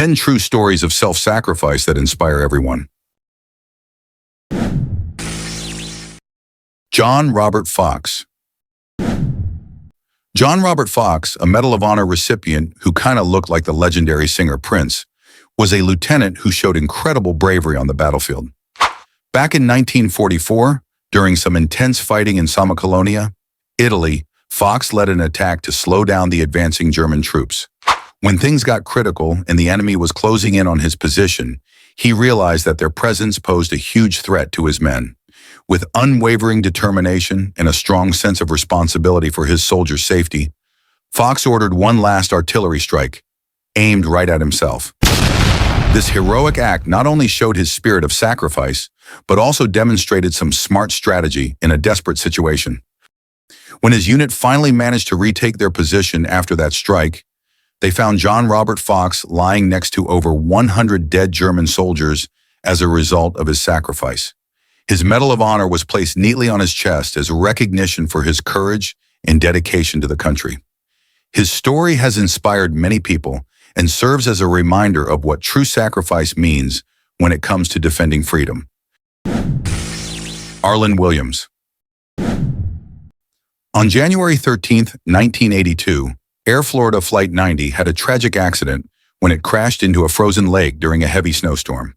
10 true stories of self-sacrifice that inspire everyone. John Robert Fox. John Robert Fox, a Medal of Honor recipient who kind of looked like the legendary singer Prince, was a lieutenant who showed incredible bravery on the battlefield. Back in 1944, during some intense fighting in Samacolonia, Italy, Fox led an attack to slow down the advancing German troops. When things got critical and the enemy was closing in on his position, he realized that their presence posed a huge threat to his men. With unwavering determination and a strong sense of responsibility for his soldiers' safety, Fox ordered one last artillery strike, aimed right at himself. This heroic act not only showed his spirit of sacrifice, but also demonstrated some smart strategy in a desperate situation. When his unit finally managed to retake their position after that strike, they found John Robert Fox lying next to over 100 dead German soldiers as a result of his sacrifice. His Medal of Honor was placed neatly on his chest as recognition for his courage and dedication to the country. His story has inspired many people and serves as a reminder of what true sacrifice means when it comes to defending freedom. Arland Williams. On January 13, 1982, Air Florida Flight 90 had a tragic accident when it crashed into a frozen lake during a heavy snowstorm.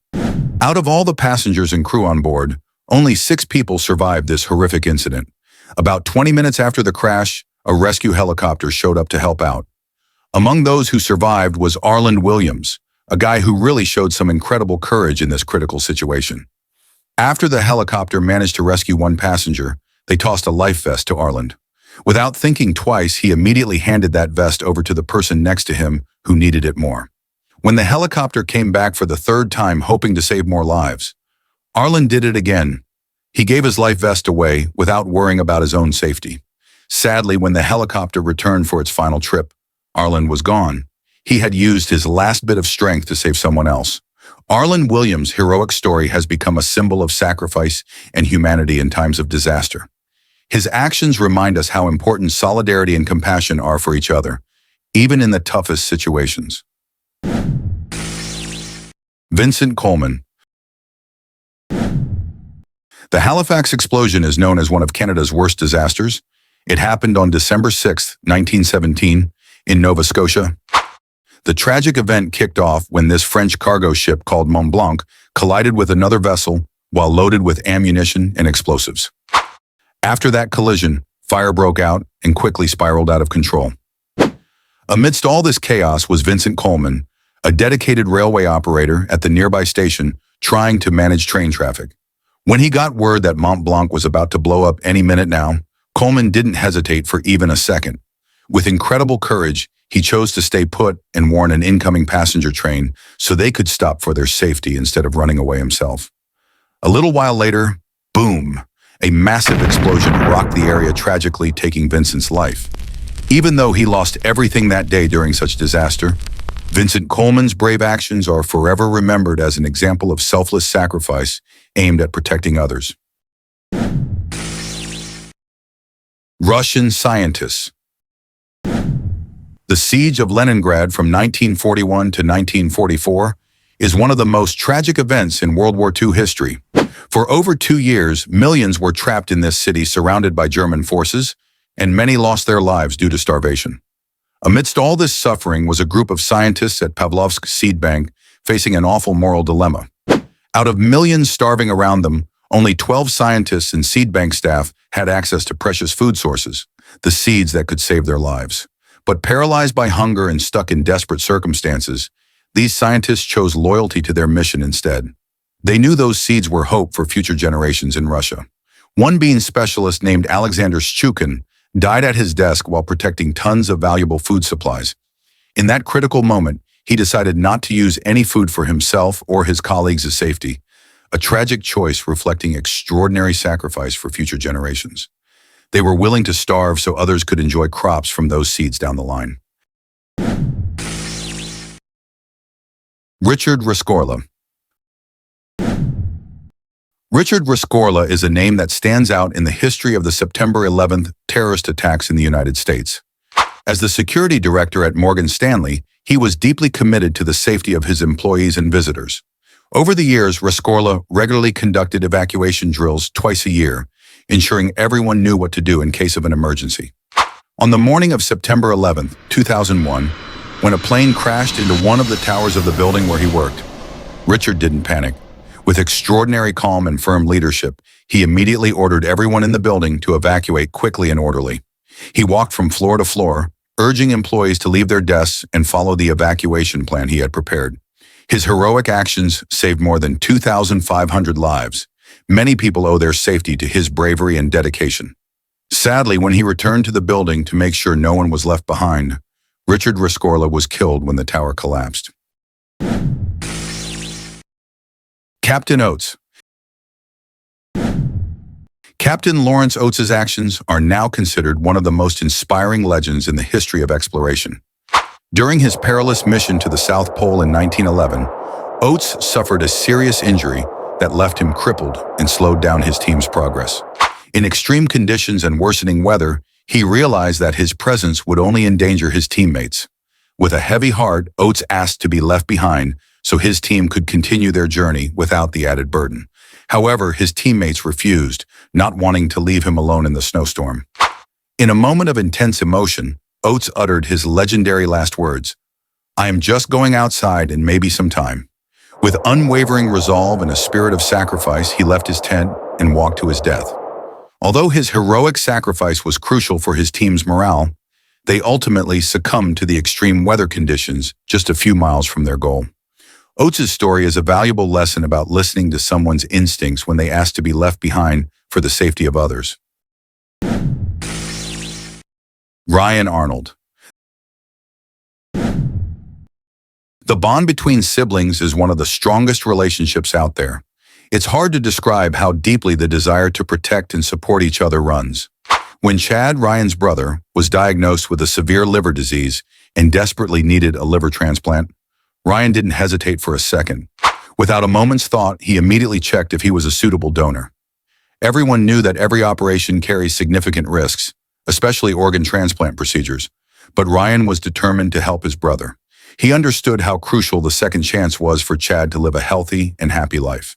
Out of all the passengers and crew on board, only 6 people survived this horrific incident. About 20 minutes after the crash, a rescue helicopter showed up to help out. Among those who survived was Arland Williams, a guy who really showed some incredible courage in this critical situation. After the helicopter managed to rescue one passenger, they tossed a life vest to Arland. Without thinking twice, he immediately handed that vest over to the person next to him who needed it more. When the helicopter came back for the 3rd time hoping to save more lives, Arland did it again. He gave his life vest away without worrying about his own safety. Sadly, when the helicopter returned for its final trip, Arland was gone. He had used his last bit of strength to save someone else. Arland Williams' heroic story has become a symbol of sacrifice and humanity in times of disaster. His actions remind us how important solidarity and compassion are for each other, even in the toughest situations. Vincent Coleman. The Halifax explosion is known as one of Canada's worst disasters. It happened on December 6, 1917, in Nova Scotia. The tragic event kicked off when this French cargo ship called Mont Blanc collided with another vessel while loaded with ammunition and explosives. After that collision, fire broke out and quickly spiraled out of control. Amidst all this chaos was Vincent Coleman, a dedicated railway operator at the nearby station trying to manage train traffic. When he got word that Mont Blanc was about to blow up any minute now, Coleman didn't hesitate for even a second. With incredible courage, he chose to stay put and warn an incoming passenger train so they could stop for their safety instead of running away himself. A little while later, boom! A massive explosion rocked the area, tragically taking Vincent's life. Even though he lost everything that day during such disaster, Vincent Coleman's brave actions are forever remembered as an example of selfless sacrifice aimed at protecting others. Russian scientists. The siege of Leningrad from 1941 to 1944 is one of the most tragic events in World War II history. For over 2 years, millions were trapped in this city surrounded by German forces, and many lost their lives due to starvation. Amidst all this suffering was a group of scientists at Pavlovsk seed bank facing an awful moral dilemma. Out of millions starving around them, only 12 scientists and seed bank staff had access to precious food sources, the seeds that could save their lives. But paralyzed by hunger and stuck in desperate circumstances, these scientists chose loyalty to their mission instead. They knew those seeds were hope for future generations in Russia. One bean specialist named Alexander Shchukin died at his desk while protecting tons of valuable food supplies. In that critical moment, he decided not to use any food for himself or his colleagues' safety, a tragic choice reflecting extraordinary sacrifice for future generations. They were willing to starve so others could enjoy crops from those seeds down the line. Richard Rescorla. Richard Rescorla is a name that stands out in the history of the September 11th terrorist attacks in the United States. As the security director at Morgan Stanley, He was deeply committed to the safety of his employees and visitors. Over the years, Rescorla regularly conducted evacuation drills twice a year, ensuring everyone knew what to do in case of an emergency. On the morning of September 11, 2001, when a plane crashed into one of the towers of the building where he worked, Richard didn't panic. With extraordinary calm and firm leadership, he immediately ordered everyone in the building to evacuate quickly and orderly. He walked from floor to floor, urging employees to leave their desks and follow the evacuation plan he had prepared. His heroic actions saved more than 2,500 lives. Many people owe their safety to his bravery and dedication. Sadly, when he returned to the building to make sure no one was left behind, Richard Rescorla was killed when the tower collapsed. Captain Oates. Captain Lawrence Oates' actions are now considered one of the most inspiring legends in the history of exploration. During his perilous mission to the South Pole in 1911, Oates suffered a serious injury that left him crippled and slowed down his team's progress. In extreme conditions and worsening weather, he realized that his presence would only endanger his teammates. With a heavy heart, Oates asked to be left behind so his team could continue their journey without the added burden. However, his teammates refused, not wanting to leave him alone in the snowstorm. In a moment of intense emotion, Oates uttered his legendary last words, "I am just going outside and maybe some time." With unwavering resolve and a spirit of sacrifice, he left his tent and walked to his death. Although his heroic sacrifice was crucial for his team's morale, they ultimately succumbed to the extreme weather conditions just a few miles from their goal. Oates' story is a valuable lesson about listening to someone's instincts when they ask to be left behind for the safety of others. Ryan Arnold. The bond between siblings is one of the strongest relationships out there. It's hard to describe how deeply the desire to protect and support each other runs. When Chad, Ryan's brother, was diagnosed with a severe liver disease and desperately needed a liver transplant, Ryan didn't hesitate for a second. Without a moment's thought, he immediately checked if he was a suitable donor. Everyone knew that every operation carries significant risks, especially organ transplant procedures, but Ryan was determined to help his brother. He understood how crucial the second chance was for Chad to live a healthy and happy life.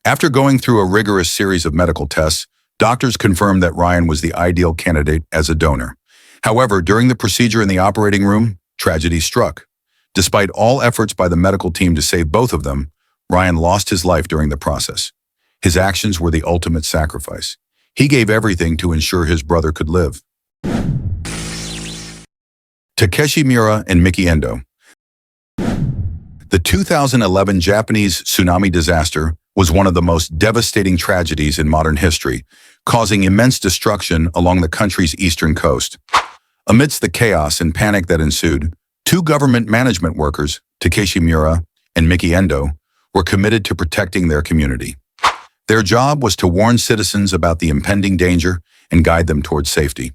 After going through a rigorous series of medical tests, doctors confirmed that Ryan was the ideal candidate as a donor. However, during the procedure in the operating room, tragedy struck. Despite all efforts by the medical team to save both of them, Ryan lost his life during the process. His actions were the ultimate sacrifice. He gave everything to ensure his brother could live. Takeshi Miura and Miki Endo. The 2011 Japanese tsunami disaster was one of the most devastating tragedies in modern history, causing immense destruction along the country's eastern coast. Amidst the chaos and panic that ensued, two government management workers, Takeshi Miura and Miki Endo, were committed to protecting their community. Their job was to warn citizens about the impending danger and guide them towards safety.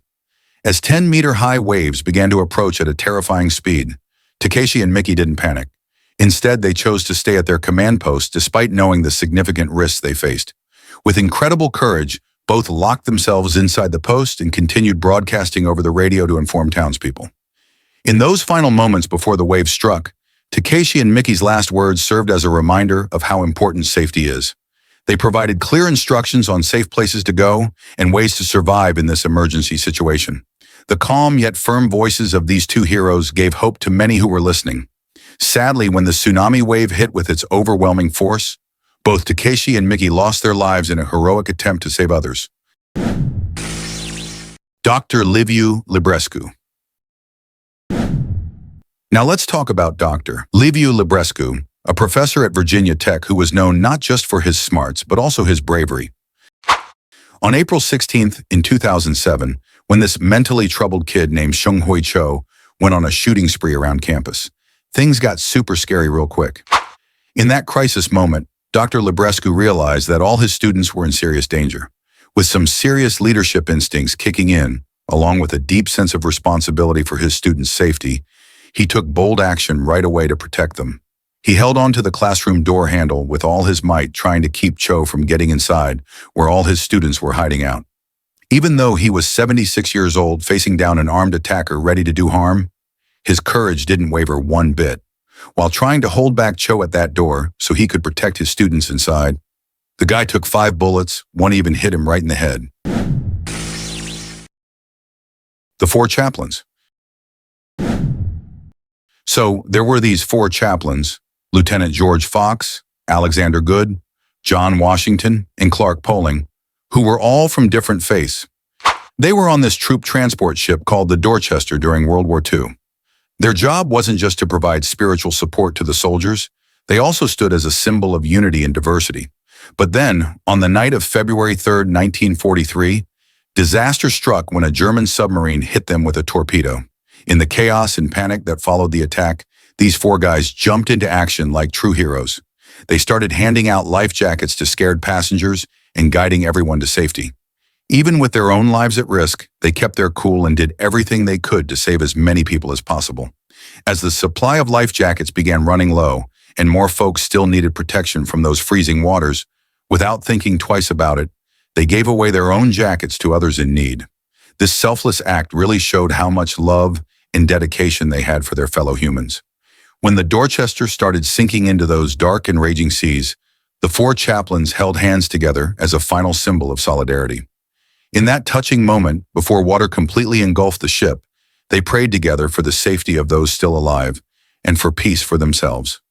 As 10-meter-high waves began to approach at a terrifying speed, Takeshi and Miki didn't panic. Instead, they chose to stay at their command post despite knowing the significant risks they faced. With incredible courage, both locked themselves inside the post and continued broadcasting over the radio to inform townspeople. In those final moments before the wave struck, Takeshi and Miki's last words served as a reminder of how important safety is. They provided clear instructions on safe places to go and ways to survive in this emergency situation. The calm yet firm voices of these two heroes gave hope to many who were listening. Sadly, when the tsunami wave hit with its overwhelming force, both Takeshi and Miki lost their lives in a heroic attempt to save others. Dr. Liviu Librescu. Now let's talk about Dr. Liviu Librescu, a professor at Virginia Tech who was known not just for his smarts, but also his bravery. On April 16th in 2007, when this mentally troubled kid named Seung-Hui Cho went on a shooting spree around campus, things got super scary real quick. In that crisis moment, Dr. Librescu realized that all his students were in serious danger. With some serious leadership instincts kicking in, along with a deep sense of responsibility for his students' safety, he took bold action right away to protect them. He held onto the classroom door handle with all his might, trying to keep Cho from getting inside, where all his students were hiding out. Even though he was 76 years old, facing down an armed attacker ready to do harm, His courage didn't waver one bit. While trying to hold back Cho at that door so he could protect his students inside, the guy took 5 bullets, one even hit him right in the head. The Four Chaplains. So there were these 4 chaplains, Lieutenant George Fox, Alexander Good, John Washington, and Clark Poling, who were all from different faiths. They were on this troop transport ship called the Dorchester during World War II. Their job wasn't just to provide spiritual support to the soldiers, they also stood as a symbol of unity and diversity. But then, on the night of February 3, 1943, disaster struck when a German submarine hit them with a torpedo. In the chaos and panic that followed the attack, these 4 guys jumped into action like true heroes. They started handing out life jackets to scared passengers and guiding everyone to safety. Even with their own lives at risk, they kept their cool and did everything they could to save as many people as possible. As the supply of life jackets began running low, and more folks still needed protection from those freezing waters, without thinking twice about it, they gave away their own jackets to others in need. This selfless act really showed how much love and dedication they had for their fellow humans. When the Dorchester started sinking into those dark and raging seas, the 4 chaplains held hands together as a final symbol of solidarity. In that touching moment, before water completely engulfed the ship, they prayed together for the safety of those still alive and for peace for themselves.